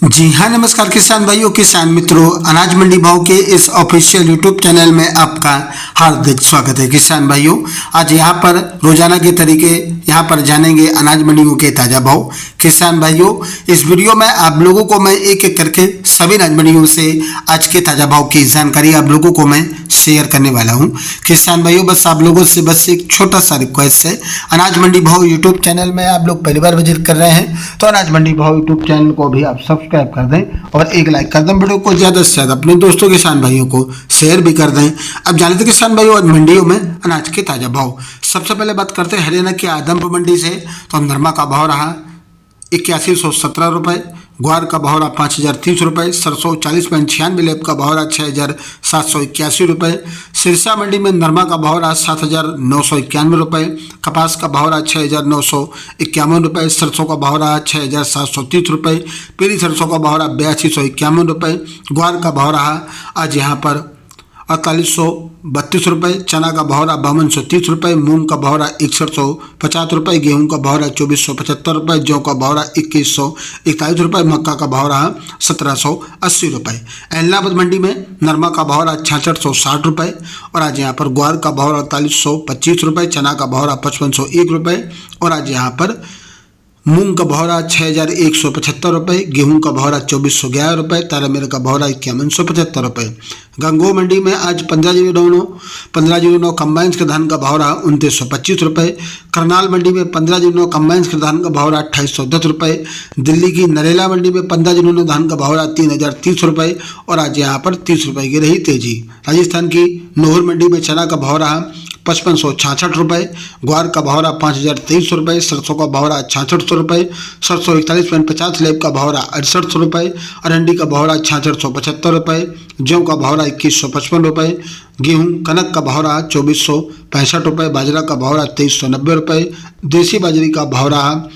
जी हाँ, नमस्कार किसान भाइयों, किसान मित्रों, अनाज मंडी भाव के इस ऑफिशियल यूट्यूब चैनल में आपका हार्दिक स्वागत है। किसान भाइयों, आज यहाँ पर रोजाना के तरीके यहाँ पर जानेंगे अनाज मंडियों के ताज़ा भाव। किसान भाइयों, इस वीडियो में आप लोगों को मैं एक एक करके सभी अनाज मंडियों से आज के ताज़ा भाव की जानकारी आप लोगों को मैं शेयर करने वाला हूँ। किसान भाइयों, बस आप लोगों से बस एक छोटा सा रिक्वेस्ट है, अनाज मंडी भाव यूट्यूब चैनल में आप लोग पहली बार विजिट कर रहे हैं तो अनाज मंडी भाव यूट्यूब चैनल को भी आप सब्सक्राइब कर दें और एक लाइक कर दें। वीडियो को ज़्यादा से ज़्यादा अपने दोस्तों किसान भाइयों को शेयर भी कर दें। अब जानते हैं किसान भाइयों, आज मंडियों में अनाज के ताज़ा भाव। सबसे पहले बात करते हैं हरियाणा की आदमपुर मंडी से। तो नरमा का भाव रहा 8117 रुपये, ग्वार का भाव रहा 5030 रुपये, सरसों 40.96, लेप का भाव रहा 6781 रुपये, सिरसा मंडी में नरमा का भाव रहा 7991 रुपये, कपास का भाव रहा 6951 रुपये, सरसों का भाव रहा 6730 रुपये, पीली सरसों का भाव रहा 8251 रुपये, ग्वार का भाव रहा आज यहाँ पर 4832 रुपये, चना का भाव रहा 5230 रुपये, मूंग का भाव रहा 6150 रुपये, गेहूं का भाव रहा 2475 रुपये, जौ का भाव रहा 2141 रुपये, मक्का का भाव रहा 1780 रुपये। एलनाबाद मंडी में नरमा का भाव रहा 6660 रुपये और आज यहाँ पर ग्वार का भाव रहा 4325 रुपये, चना का भाव रहा 5501 रुपये और आज यहाँ पर मूंग का भाव रहा 6175 रुपये, गेहूं का भाव रहा 2411 रुपये, तारामीर का भाव रहा 5175 रुपये। गंगो मंडी में आज 1509 कंबाइंस के धान का भाव रहा 2925 रुपये। करनाल मंडी में 1509 कंबाइंस के धान का भाव रहा 2810 रुपये। दिल्ली की नरेला मंडी में 1509 धान का भाव रहा 3030 रुपये और आज यहाँ पर 30 रुपये की रही तेजी। राजस्थान की नोहर मंडी में चना का भाव रहा 5566 रुपये, ग्वार का भाव रहा 5023 रुपये, सरसों का भाव रहा 6600 रुपये, सरसों 41.50, लेप का भाव रहा 6800 रुपये, अरंडी का भाव रहा 6675 रुपये, जौ का भाव रहा 2155 रुपये, गेहूं कनक का भाव रहा 2465 रुपये, बाजरा का भाव रहा 2390 रुपये, देसी बाजरी का भाव रहा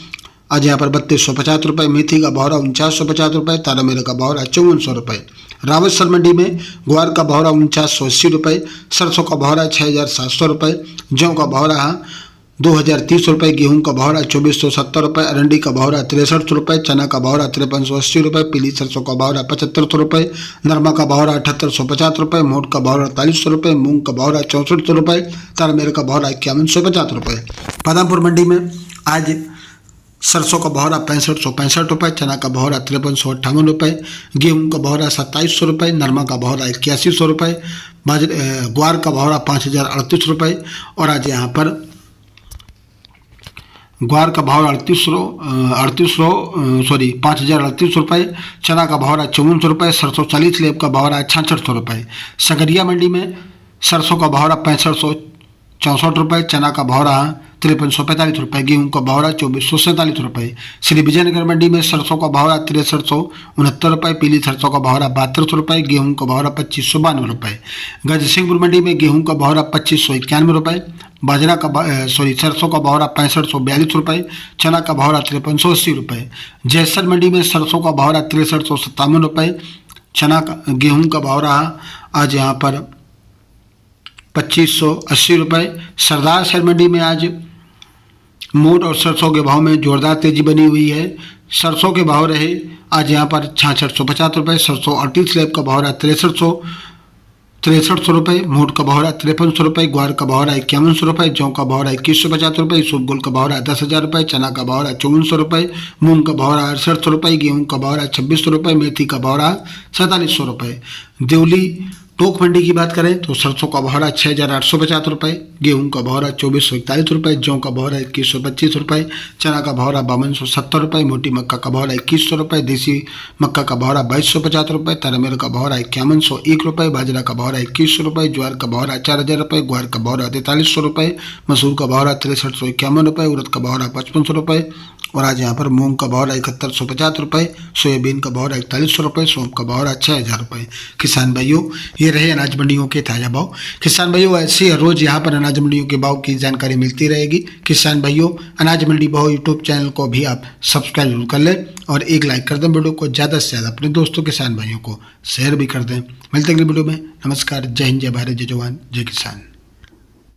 आज यहाँ पर 3250 रुपये, मेथी का भाव रहा 4950 रुपये, तारामीरा का भाव रहा 5400 रुपये। रावतसर मंडी में ग्वार का भाव रहा 4980 रुपये, सरसों का भाव रहा 6700 रुपये, जौ का भाव रहा 2030 रुपये, गेहूं का भाव रहा 2470 रुपये, अरंडी का भाव रहा 6300 रुपये, चना का भाव रहा 5380 रुपये, पीली सरसों का भाव रहा 7500 रुपये, नरमा का भाव रहा 7850 रुपये, मोट का भाव रहा 4300 रुपये, मूंग का भाव रहा 6400 रुपये, तारामीरा का भाव रहा 5150 रुपये। बादामपुर मंडी में आज सरसों का भाव रहा 6565 रुपये, चना का भाव रहा 5358 रुपये, गेहूं का भाव रहा 2700 रुपये, नरमा का भाव रहा 8100 रुपये, ग्वार का भाव रहा 5038 रुपये और आज यहाँ पर ग्वार का भाव 5038 रुपये, चना का भाव रहा 5400 रुपये, सरसों 40, लेप का भाव रहा 6600 रुपये। सकरिया मंडी में सरसों का भाव रहा 6564 रुपये, चना का भाव रहा 5345 रुपये, गेहूं का भाव रहा 2447 रुपये। श्री विजयनगर मंडी में सरसों का भाव रहा 6369 रुपये, पीली सरसों का भाव रहा 7200 रुपये, गेहूं का भाव रहा 2592 रुपये। गजसिंहपुर मंडी में गेहूं का भाव रहा 2591 रुपये, बाजरा का सरसों का भाव रहा 6542 रुपये, चना का भाव रहा 5380 रुपये। जैसर मंडी में सरसों का भाव रहा 6357 रुपये, चना का गेहूं का भाव रहा आज यहाँ पर 2580 रुपये। सरदार शहर मंडी में आज मोट और सरसों के भाव में जोरदार तेजी बनी हुई है। सरसों के भाव रहे आज यहाँ पर 6650 रुपये, सरसों 38, लेप का भाव रहा 6300 रुपये, मोट का भाव रहा 5300 रुपये, ग्वार का भाव रहा 5100 रुपये, जौ का भाव रहा 2150 रुपये, इसबगोल का भाव रहा 10,000 रुपये, चना का भाव रहा 5400 रुपये, मूंग का भाव रहा 6800 रुपये, गेहूं का भाव रहा 2600 रुपये, मेथी का भाव रहा 4700 रुपये। देवली टोक मंडी की बात करें तो सरसों का भाव रहा 6850 रुपये, गेहूं का भाव रहा 2441 रुपये, जौ का भाव रहा 2125 रुपये, चना का भाव रहा 5270 रुपये, मोटी मक्का का भाव रहा 2100 रुपये, देसी मक्का का भाव रहा 2250 रुपये, तारामीरा का भाव रहा 5101 रुपये, बाजरा का भाव रहा 2100 रुपये, ज्वार का भाव रहा 4000 रुपये, ग्वार का भाव रहा 4300 रुपये, मसूर का भाव रहा 6351 रुपये, उड़द का भाव रहा 5500 रुपये और आज यहाँ पर मूंग का भाव रहा 7150 रुपये, सोयाबीन का भाव रहा 4100 रुपये, सौंफ का भाव रहा 6000 रुपये। किसान भाइयों, ये रहे अनाज मंडियों के ताज़ा भाव। किसान भाइयों, ऐसे हर रोज़ यहाँ पर अनाज मंडियों के भाव की जानकारी मिलती रहेगी। किसान भाइयों, अनाज मंडी भाव यूट्यूब चैनल को भी आप सब्सक्राइब जरूर कर लें और एक लाइक कर दें। वीडियो को ज़्यादा से ज़्यादा अपने दोस्तों किसान भाइयों को शेयर भी कर दें। मिलते हैं अगली वीडियो में। नमस्कार, जय हिंद, जय भारत, जय जवान, जय किसान।